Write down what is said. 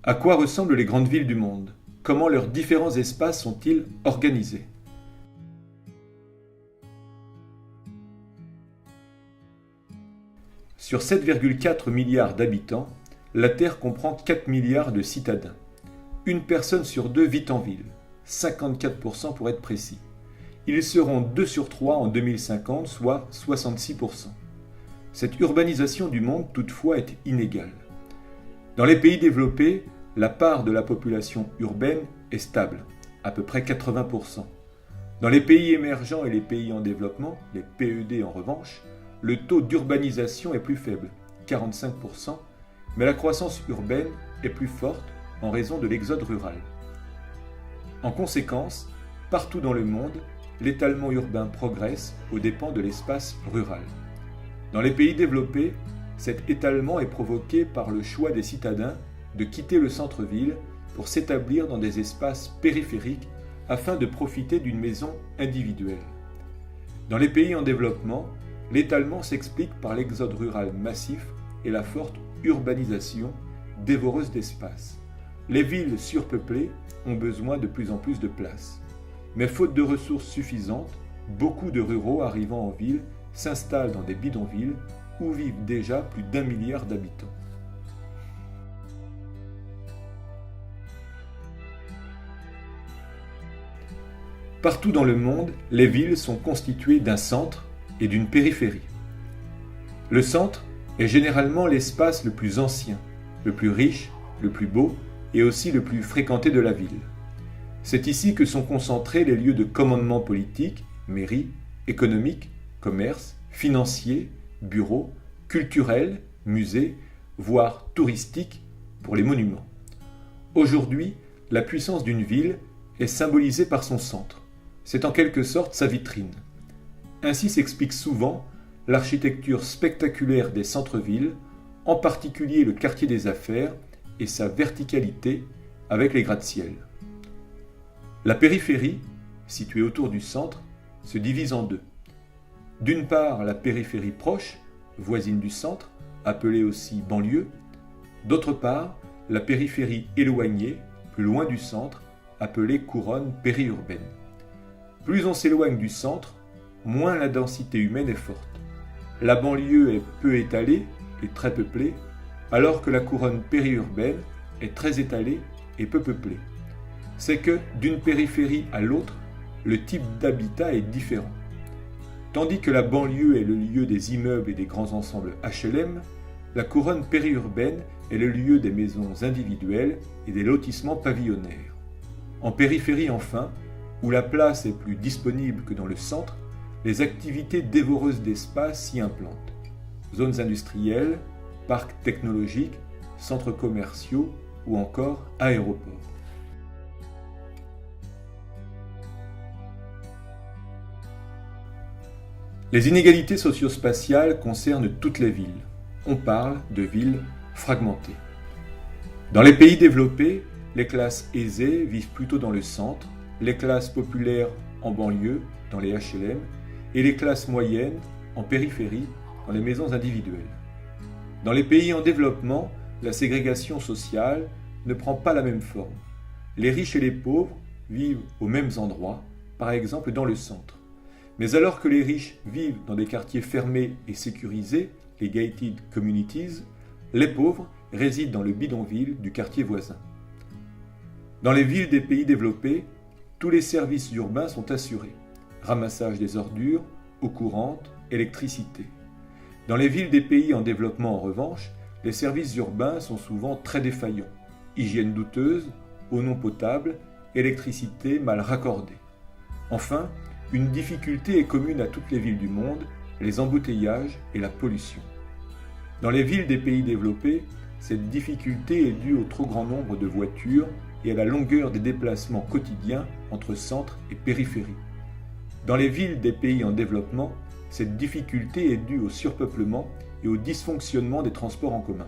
À quoi ressemblent les grandes villes du monde? Comment leurs différents espaces sont-ils organisés? Sur 7,4 milliards d'habitants, la Terre comprend 4 milliards de citadins. Une personne sur deux vit en ville, 54% pour être précis. Ils seront 2 sur 3 en 2050, soit 66%. Cette urbanisation du monde, toutefois, est inégale. Dans les pays développés, la part de la population urbaine est stable, à peu près 80%. Dans les pays émergents et les pays en développement, les PED en revanche, le taux d'urbanisation est plus faible, 45%, mais la croissance urbaine est plus forte en raison de l'exode rural. En conséquence, partout dans le monde, l'étalement urbain progresse aux dépens de l'espace rural. Dans les pays développés, cet étalement est provoqué par le choix des citadins de quitter le centre-ville pour s'établir dans des espaces périphériques afin de profiter d'une maison individuelle. Dans les pays en développement, l'étalement s'explique par l'exode rural massif et la forte urbanisation dévoreuse d'espace. Les villes surpeuplées ont besoin de plus en plus de place. Mais faute de ressources suffisantes, beaucoup de ruraux arrivant en ville s'installent dans des bidonvilles où vivent déjà plus d'1 milliard d'habitants. Partout dans le monde, les villes sont constituées d'un centre et d'une périphérie. Le centre est généralement l'espace le plus ancien, le plus riche, le plus beau et aussi le plus fréquenté de la ville. C'est ici que sont concentrés les lieux de commandement politique, mairie, économique, commerce, financier, bureaux, culturels, musées, voire touristiques pour les monuments. Aujourd'hui, la puissance d'une ville est symbolisée par son centre. C'est en quelque sorte sa vitrine. Ainsi s'explique souvent l'architecture spectaculaire des centres-villes, en particulier le quartier des affaires et sa verticalité avec les gratte-ciel. La périphérie, située autour du centre, se divise en deux. D'une part, la périphérie proche, voisine du centre, appelée aussi banlieue. D'autre part, la périphérie éloignée, plus loin du centre, appelée couronne périurbaine. Plus on s'éloigne du centre, moins la densité humaine est forte. La banlieue est peu étalée et très peuplée, alors que la couronne périurbaine est très étalée et peu peuplée. C'est que, d'une périphérie à l'autre, le type d'habitat est différent. Tandis que la banlieue est le lieu des immeubles et des grands ensembles HLM, la couronne périurbaine est le lieu des maisons individuelles et des lotissements pavillonnaires. En périphérie enfin, où la place est plus disponible que dans le centre, les activités dévoreuses d'espace s'y implantent. Zones industrielles, parcs technologiques, centres commerciaux ou encore aéroports. Les inégalités socio-spatiales concernent toutes les villes. On parle de villes fragmentées. Dans les pays développés, les classes aisées vivent plutôt dans le centre, les classes populaires en banlieue, dans les HLM, et les classes moyennes en périphérie, dans les maisons individuelles. Dans les pays en développement, la ségrégation sociale ne prend pas la même forme. Les riches et les pauvres vivent aux mêmes endroits, par exemple dans le centre. Mais alors que les riches vivent dans des quartiers fermés et sécurisés, les gated communities, les pauvres résident dans le bidonville du quartier voisin. Dans les villes des pays développés, tous les services urbains sont assurés. Ramassage des ordures, eau courante, électricité. Dans les villes des pays en développement en revanche, les services urbains sont souvent très défaillants. Hygiène douteuse, eau non potable, électricité mal raccordée. Enfin, une difficulté est commune à toutes les villes du monde, les embouteillages et la pollution. Dans les villes des pays développés, cette difficulté est due au trop grand nombre de voitures et à la longueur des déplacements quotidiens entre centre et périphérie. Dans les villes des pays en développement, cette difficulté est due au surpeuplement et au dysfonctionnement des transports en commun.